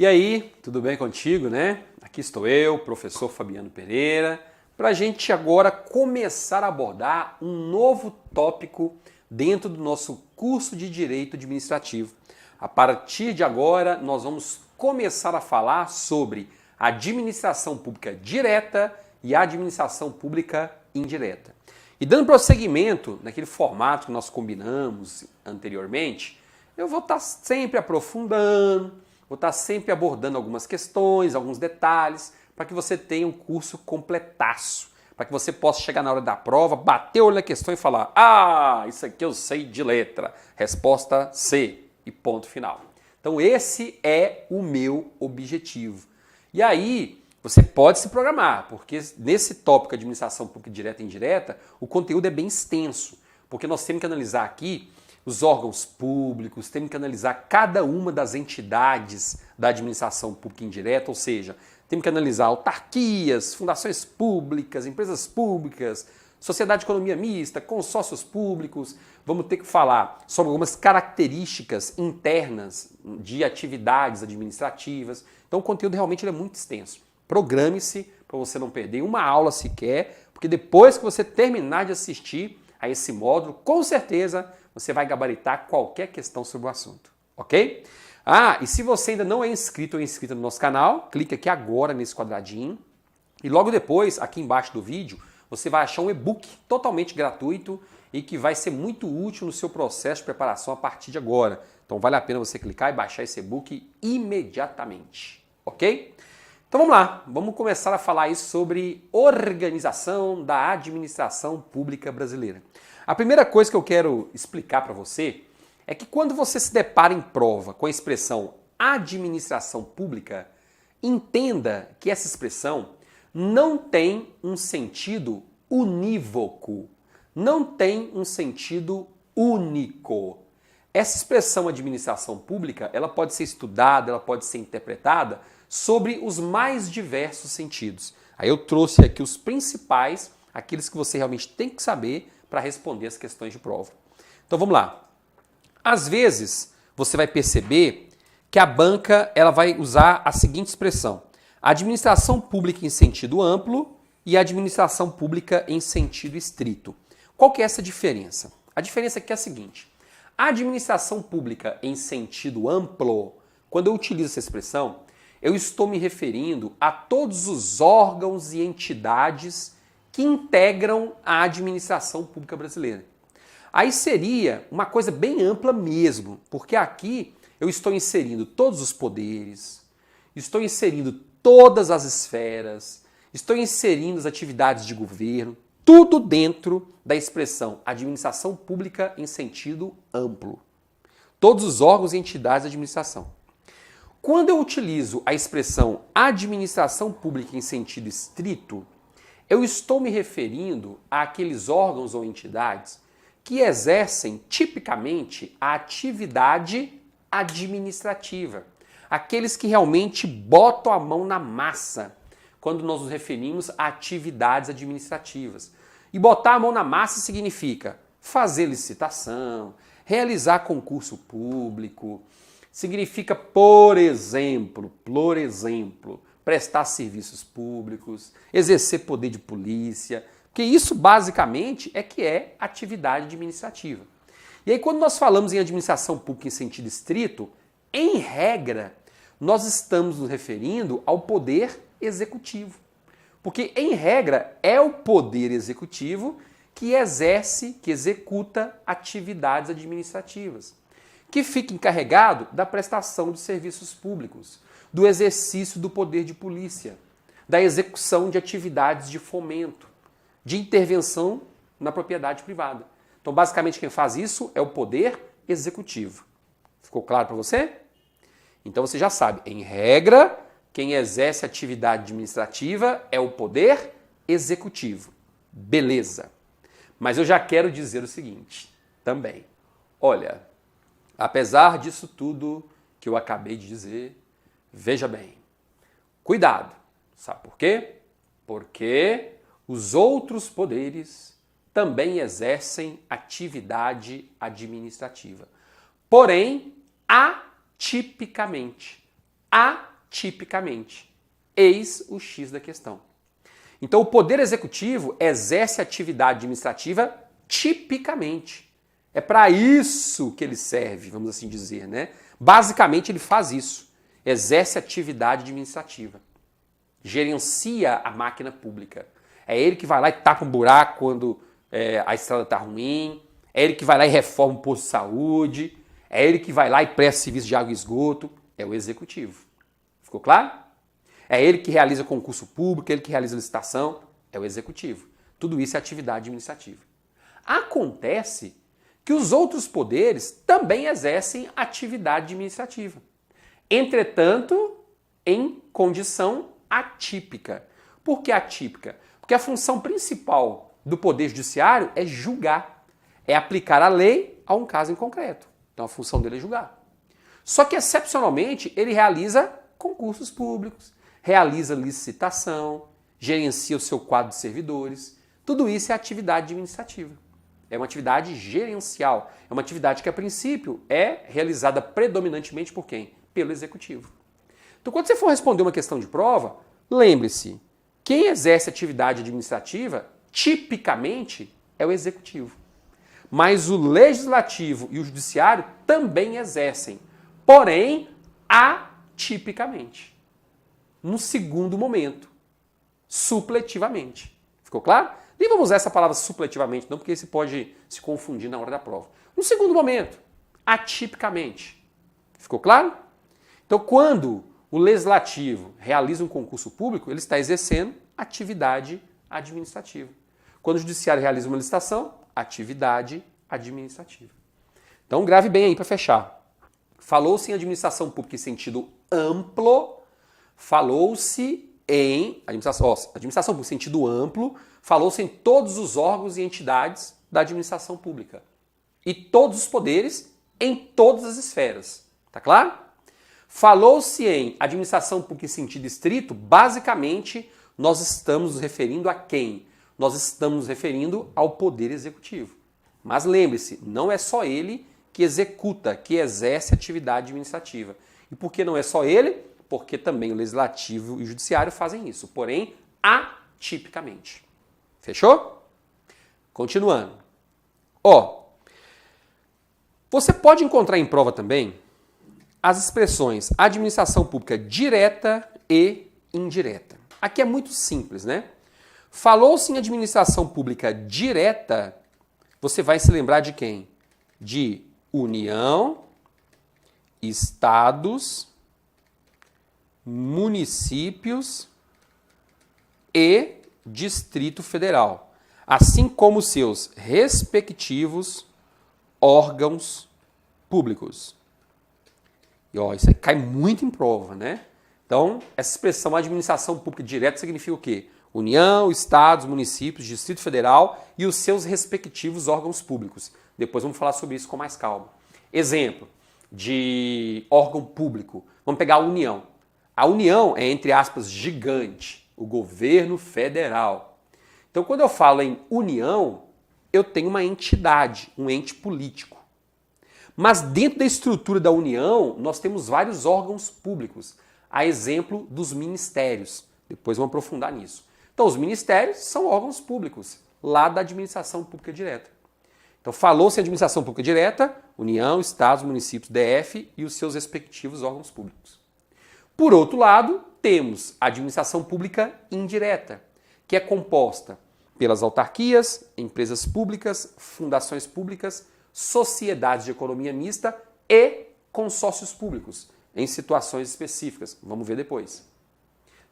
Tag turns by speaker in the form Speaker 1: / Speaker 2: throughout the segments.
Speaker 1: E aí, tudo bem contigo, né? Aqui estou eu, professor Fabiano Pereira, para a gente agora começar a abordar um novo tópico dentro do nosso curso de Direito Administrativo. A partir de agora, nós vamos começar a falar sobre administração pública direta e administração pública indireta. E dando prosseguimento naquele formato que nós combinamos anteriormente, eu vou estar sempre aprofundando, vou estar sempre abordando algumas questões, alguns detalhes, para que você tenha um curso completaço, para que você possa chegar na hora da prova, bater o olho na questão e falar: ah, isso aqui eu sei de letra, resposta C e ponto final. Então esse é o meu objetivo. E aí você pode se programar, porque nesse tópico administração pública direta e indireta, o conteúdo é bem extenso, porque nós temos que analisar aqui os órgãos públicos, temos que analisar cada uma das entidades da administração pública indireta, ou seja, temos que analisar autarquias, fundações públicas, empresas públicas, sociedade de economia mista, consórcios públicos. Vamos ter que falar sobre algumas características internas de atividades administrativas. Então o conteúdo realmente é muito extenso. Programe-se para você não perder uma aula sequer, porque depois que você terminar de assistir a esse módulo, com certeza você vai gabaritar qualquer questão sobre o assunto, ok? Ah, e se você ainda não é inscrito ou inscrita no nosso canal, clique aqui agora nesse quadradinho e logo depois, aqui embaixo do vídeo, você vai achar um e-book totalmente gratuito e que vai ser muito útil no seu processo de preparação a partir de agora. Então vale a pena você clicar e baixar esse e-book imediatamente, ok? Então vamos lá, vamos começar a falar aí sobre organização da administração pública brasileira. A primeira coisa que eu quero explicar para você é que quando você se depara em prova com a expressão administração pública, entenda que essa expressão não tem um sentido unívoco, não tem um sentido único. Essa expressão administração pública, ela pode ser estudada, ela pode ser interpretada sobre os mais diversos sentidos. Aí eu trouxe aqui os principais, aqueles que você realmente tem que saber para responder as questões de prova. Então vamos lá. Às vezes você vai perceber que a banca ela vai usar a seguinte expressão: administração pública em sentido amplo e administração pública em sentido estrito. Qual que é essa diferença? A diferença aqui é a seguinte: a administração pública em sentido amplo, quando eu utilizo essa expressão, eu estou me referindo a todos os órgãos e entidades que integram a administração pública brasileira. Aí seria uma coisa bem ampla mesmo, porque aqui eu estou inserindo todos os poderes, estou inserindo todas as esferas, estou inserindo as atividades de governo, tudo dentro da expressão administração pública em sentido amplo. Todos os órgãos e entidades de administração. Quando eu utilizo a expressão administração pública em sentido estrito, eu estou me referindo àqueles órgãos ou entidades que exercem tipicamente a atividade administrativa. Aqueles que realmente botam a mão na massa quando nós nos referimos a atividades administrativas. E botar a mão na massa significa fazer licitação, realizar concurso público, significa, por exemplo, prestar serviços públicos, exercer poder de polícia, porque isso basicamente é que é atividade administrativa. E aí quando nós falamos em administração pública em sentido estrito, em regra, nós estamos nos referindo ao poder executivo. Porque, em regra, é o poder executivo que exerce, que executa atividades administrativas, que fica encarregado da prestação de serviços públicos, do exercício do poder de polícia, da execução de atividades de fomento, de intervenção na propriedade privada. Então, basicamente, quem faz isso é o poder executivo. Ficou claro para você? Então, você já sabe, em regra, quem exerce atividade administrativa é o poder executivo. Beleza. Mas eu já quero dizer o seguinte também. Olha, apesar disso tudo que eu acabei de dizer, veja bem, cuidado. Sabe por quê? Porque os outros poderes também exercem atividade administrativa. Porém, atipicamente. atipicamente. Eis o X da questão. Então, o Poder Executivo exerce atividade administrativa tipicamente. É para isso que ele serve, vamos assim dizer, né? Basicamente, ele faz isso. Exerce atividade administrativa. Gerencia a máquina pública. É ele que vai lá e tapa um buraco quando a estrada está ruim. É ele que vai lá e reforma um posto de saúde. É ele que vai lá e presta serviço de água e esgoto. É o Executivo. Ficou claro? É ele que realiza concurso público, é ele que realiza licitação. É o Executivo. Tudo isso é atividade administrativa. Acontece que os outros poderes também exercem atividade administrativa. Entretanto, em condição atípica. Por que atípica? Porque a função principal do Poder Judiciário é julgar, é aplicar a lei a um caso em concreto. Então a função dele é julgar. Só que, excepcionalmente, ele realiza concursos públicos, realiza licitação, gerencia o seu quadro de servidores. Tudo isso é atividade administrativa. É uma atividade gerencial. É uma atividade que, a princípio, é realizada predominantemente por quem? Pelo Executivo. Então, quando você for responder uma questão de prova, lembre-se, quem exerce atividade administrativa, tipicamente, é o Executivo. Mas o Legislativo e o Judiciário também exercem, porém, atipicamente. No segundo momento, supletivamente. Ficou claro? Nem vamos usar essa palavra supletivamente, não, porque você pode se confundir na hora da prova. No segundo momento, atipicamente. Ficou claro? Então, quando o Legislativo realiza um concurso público, ele está exercendo atividade administrativa. Quando o Judiciário realiza uma licitação, atividade administrativa. Então, grave bem aí para fechar. Falou-se em administração pública em sentido amplo, falou-se em administração pública em sentido amplo, falou-se em todos os órgãos e entidades da administração pública. E todos os poderes em todas as esferas. Tá claro? Falou-se em administração pública em sentido estrito, basicamente nós estamos nos referindo a quem? Nós estamos nos referindo ao Poder Executivo. Mas lembre-se, não é só ele que executa, que exerce atividade administrativa. E por que não é só ele? Porque também o Legislativo e o Judiciário fazem isso, porém atipicamente. Fechou? Continuando. Você pode encontrar em prova também as expressões administração pública direta e indireta. Aqui é muito simples, né? Falou-se em administração pública direta, você vai se lembrar de quem? De União, estados, municípios e Distrito Federal, assim como seus respectivos órgãos públicos. E isso aí cai muito em prova, né? Então, essa expressão administração pública direta significa o quê? União, estados, municípios, Distrito Federal e os seus respectivos órgãos públicos. Depois vamos falar sobre isso com mais calma. Exemplo de órgão público. Vamos pegar a União. A União é, entre aspas, gigante, o governo federal. Então, quando eu falo em União, eu tenho uma entidade, um ente político. Mas dentro da estrutura da União, nós temos vários órgãos públicos, a exemplo dos ministérios. Depois vamos aprofundar nisso. Então, os ministérios são órgãos públicos, lá da administração pública direta. Então, falou-se em administração pública direta, União, estados, municípios, DF e os seus respectivos órgãos públicos. Por outro lado, temos a administração pública indireta, que é composta pelas autarquias, empresas públicas, fundações públicas, sociedades de economia mista e consórcios públicos, em situações específicas. Vamos ver depois.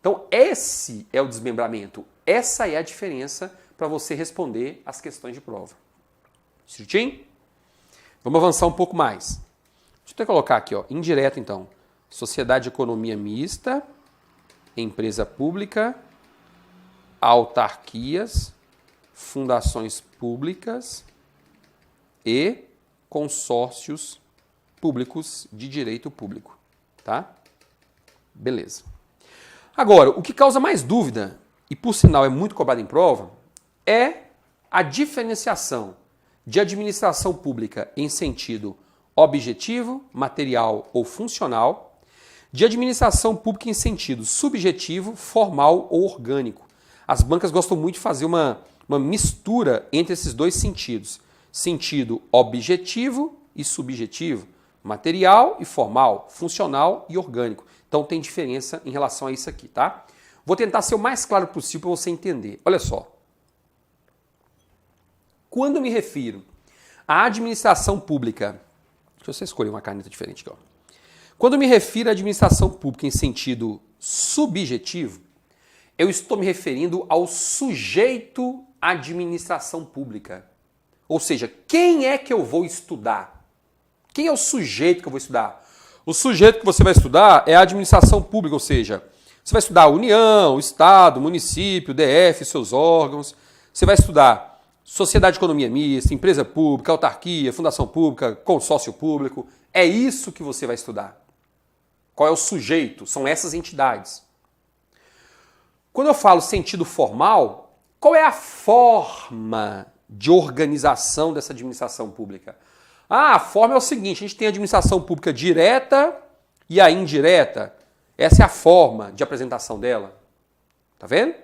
Speaker 1: Então, esse é o desmembramento. Essa é a diferença para você responder as questões de prova. Certinho? Vamos avançar um pouco mais. Deixa eu até colocar aqui, indireto então. Sociedade de economia mista, empresa pública, autarquias, fundações públicas e consórcios públicos de direito público, tá? Beleza. Agora, o que causa mais dúvida, e por sinal é muito cobrado em prova, é a diferenciação de administração pública em sentido objetivo, material ou funcional, de administração pública em sentido subjetivo, formal ou orgânico. As bancas gostam muito de fazer uma mistura entre esses dois sentidos. Sentido objetivo e subjetivo, material e formal, funcional e orgânico. Então tem diferença em relação a isso aqui, tá? Vou tentar ser o mais claro possível para você entender. Olha só. Quando eu me refiro à administração pública, deixa eu só escolher uma caneta diferente aqui, ó. Quando eu me refiro à administração pública em sentido subjetivo, eu estou me referindo ao sujeito administração pública. Ou seja, quem é que eu vou estudar? Quem é o sujeito que eu vou estudar? O sujeito que você vai estudar é a administração pública, ou seja, você vai estudar a União, o Estado, o município, o DF, seus órgãos. Você vai estudar sociedade de economia mista, empresa pública, autarquia, fundação pública, consórcio público. É isso que você vai estudar. Qual é o sujeito? São essas entidades. Quando eu falo sentido formal, qual é a forma de organização dessa administração pública? A forma é o seguinte, a gente tem a administração pública direta e a indireta. Essa é a forma de apresentação dela. Tá vendo?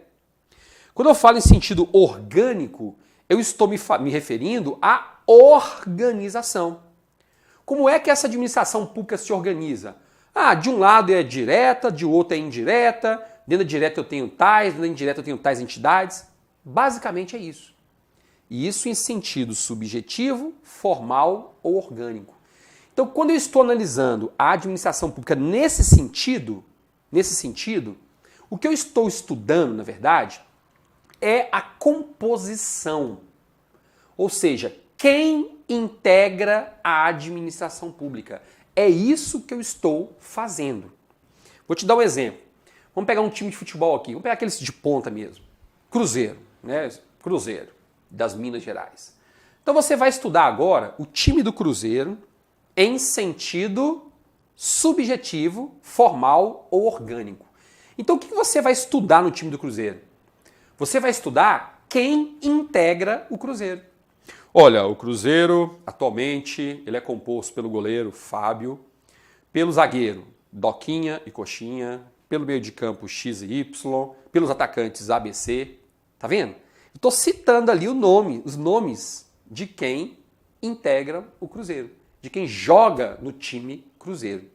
Speaker 1: Quando eu falo em sentido orgânico, eu estou me referindo à organização. Como é que essa administração pública se organiza? De um lado é direta, de outro é indireta, dentro da direta eu tenho tais, dentro da indireta eu tenho tais entidades. Basicamente é isso. E isso em sentido subjetivo, formal ou orgânico. Então, quando eu estou analisando a administração pública nesse sentido, o que eu estou estudando, na verdade, é a composição. Ou seja, quem integra a administração pública. É isso que eu estou fazendo. Vou te dar um exemplo. Vamos pegar um time de futebol aqui. Vamos pegar aqueles de ponta mesmo. Cruzeiro, né? Cruzeiro, das Minas Gerais. Então você vai estudar agora o time do Cruzeiro em sentido subjetivo, formal ou orgânico. Então o que você vai estudar no time do Cruzeiro? Você vai estudar quem integra o Cruzeiro. Olha, o Cruzeiro, atualmente, ele é composto pelo goleiro Fábio, pelo zagueiro Doquinha e Coxinha, pelo meio de campo X e Y, pelos atacantes ABC. Tá vendo? Estou citando ali os nomes de quem integra o Cruzeiro, de quem joga no time Cruzeiro.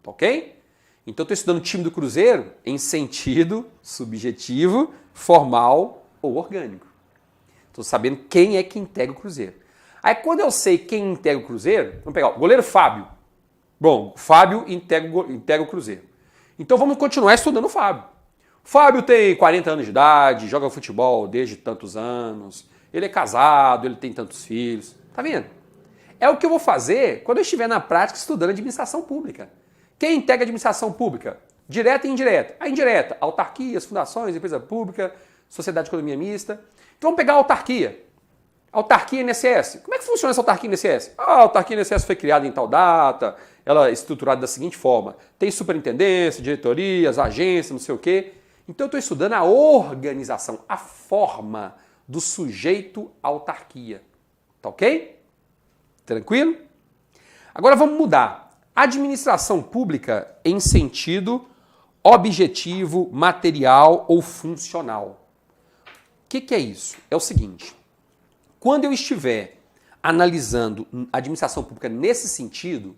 Speaker 1: Ok? Então estou estudando o time do Cruzeiro em sentido subjetivo, formal ou orgânico. Estou sabendo quem é que integra o Cruzeiro. Aí quando eu sei quem integra o Cruzeiro, vamos pegar o goleiro Fábio. Bom, o Fábio integra o Cruzeiro. Então vamos continuar estudando o Fábio. O Fábio tem 40 anos de idade, joga futebol desde tantos anos, ele é casado, ele tem tantos filhos. Tá vendo? É o que eu vou fazer quando eu estiver na prática estudando administração pública. Quem integra a administração pública? Direta e indireta. A indireta, autarquias, fundações, empresa pública, sociedade de economia mista. Então vamos pegar a autarquia. Autarquia INSS. Como é que funciona essa autarquia INSS? A autarquia INSS foi criada em tal data, ela é estruturada da seguinte forma. Tem superintendência, diretorias, agências, não sei o quê. Então eu estou estudando a organização, a forma do sujeito autarquia. Tá ok? Tranquilo? Agora vamos mudar. Administração pública em sentido objetivo, material ou funcional. O que é isso? É o seguinte, quando eu estiver analisando a administração pública nesse sentido,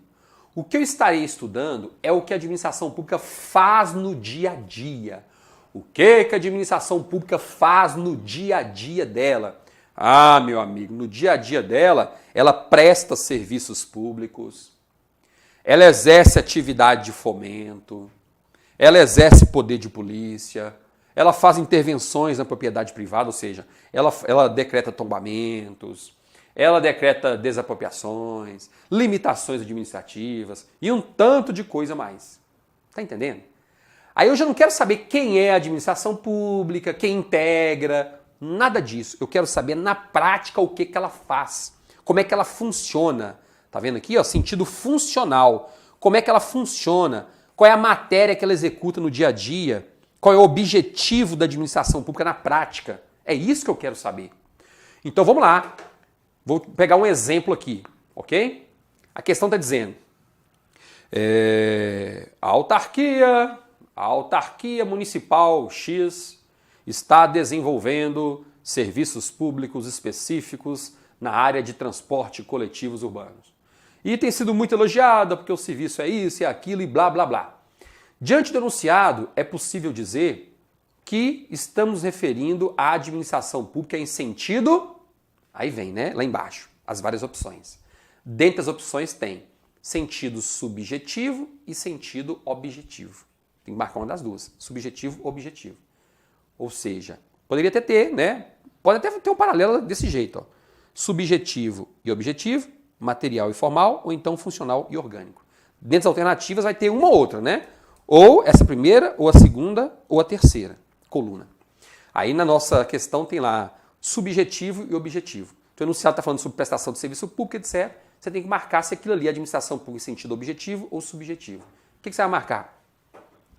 Speaker 1: o que eu estarei estudando é o que a administração pública faz no dia a dia. O que a administração pública faz no dia a dia dela? Meu amigo, no dia a dia dela, ela presta serviços públicos, ela exerce atividade de fomento, ela exerce poder de polícia, ela faz intervenções na propriedade privada, ou seja, ela decreta tombamentos, ela decreta desapropriações, limitações administrativas e um tanto de coisa mais. Tá entendendo? Aí eu já não quero saber quem é a administração pública, quem integra, nada disso. Eu quero saber na prática o que ela faz, como é que ela funciona. Tá vendo aqui? Ó, sentido funcional. Como é que ela funciona? Qual é a matéria que ela executa no dia a dia? Qual é o objetivo da administração pública na prática? É isso que eu quero saber. Então vamos lá. Vou pegar um exemplo aqui, ok? A questão está dizendo, A autarquia municipal X está desenvolvendo serviços públicos específicos na área de transporte coletivos urbanos. E tem sido muito elogiada porque o serviço é isso, é aquilo e blá, blá, blá. Diante do enunciado, é possível dizer que estamos referindo à administração pública em sentido... Aí vem, né? Lá embaixo, as várias opções. Dentre as opções tem sentido subjetivo e sentido objetivo. Tem que marcar uma das duas, subjetivo ou objetivo. Ou seja, poderia até ter, né? Pode até ter um paralelo desse jeito, ó. Subjetivo e objetivo, material e formal, ou então funcional e orgânico. Dentre as alternativas vai ter uma ou outra, né? Ou essa primeira, ou a segunda, ou a terceira coluna. Aí na nossa questão tem lá subjetivo e objetivo. Então o enunciado está falando sobre prestação de serviço público, etc. Você tem que marcar se aquilo ali é administração pública em sentido objetivo ou subjetivo. O que você vai marcar?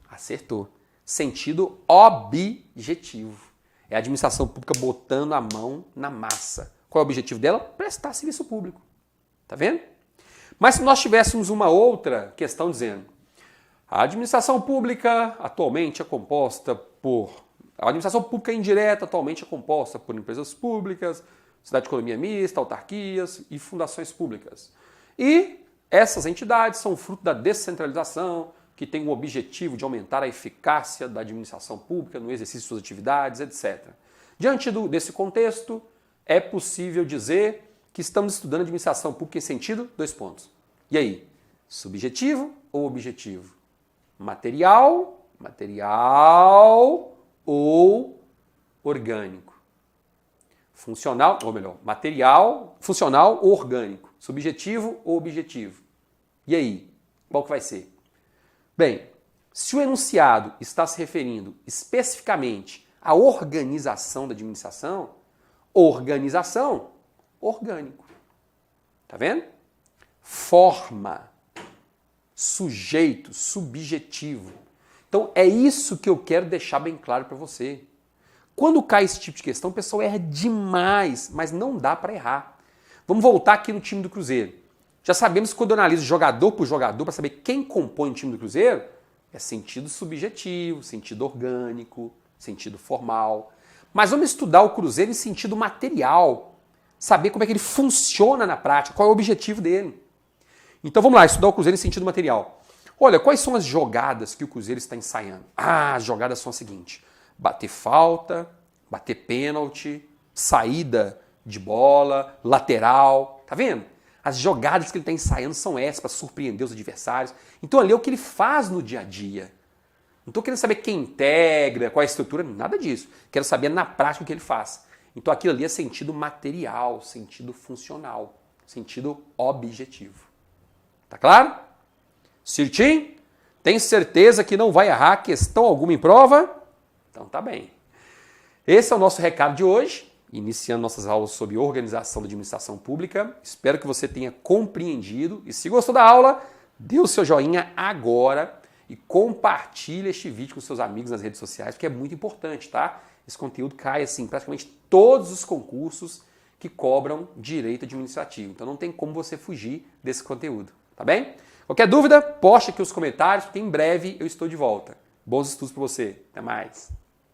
Speaker 1: Acertou. Sentido objetivo. É a administração pública botando a mão na massa. Qual é o objetivo dela? Prestar serviço público. Tá vendo? Mas se nós tivéssemos uma outra questão dizendo a administração pública atualmente é composta por... A administração pública indireta atualmente é composta por empresas públicas, sociedade de economia mista, autarquias e fundações públicas. E essas entidades são fruto da descentralização, que tem o objetivo de aumentar a eficácia da administração pública no exercício de suas atividades, etc. Diante desse contexto, é possível dizer que estamos estudando administração pública em sentido, dois pontos. E aí, subjetivo ou objetivo? Material ou orgânico? Funcional, ou melhor, material, funcional ou orgânico? Subjetivo ou objetivo? E aí, qual que vai ser? Bem, se o enunciado está se referindo especificamente à organização da administração, organização, orgânico. Tá vendo? Forma, sujeito, subjetivo. Então é isso que eu quero deixar bem claro para você. Quando cai esse tipo de questão, o pessoal erra demais, mas não dá para errar. Vamos voltar aqui no time do Cruzeiro. Já sabemos que quando eu analiso jogador por jogador para saber quem compõe o time do Cruzeiro, é sentido subjetivo, sentido orgânico, sentido formal. Mas vamos estudar o Cruzeiro em sentido material, saber como é que ele funciona na prática, qual é o objetivo dele. Então vamos lá, estudar o Cruzeiro em sentido material. Olha, quais são as jogadas que o Cruzeiro está ensaiando? As jogadas são as seguintes: bater falta, bater pênalti, saída de bola, lateral. Tá vendo? As jogadas que ele está ensaiando são essas para surpreender os adversários. Então ali é o que ele faz no dia a dia. Não estou querendo saber quem integra, qual é a estrutura, nada disso. Quero saber na prática o que ele faz. Então aquilo ali é sentido material, sentido funcional, sentido objetivo. Tá claro? Certinho? Tem certeza que não vai errar questão alguma em prova? Então tá bem. Esse é o nosso recado de hoje, iniciando nossas aulas sobre organização da administração pública. Espero que você tenha compreendido e se gostou da aula, dê o seu joinha agora e compartilhe este vídeo com seus amigos nas redes sociais, porque é muito importante, tá? Esse conteúdo cai assim, praticamente todos os concursos que cobram direito administrativo. Então não tem como você fugir desse conteúdo, tá bem? Qualquer dúvida, poste aqui nos comentários, porque em breve eu estou de volta. Bons estudos para você. Até mais.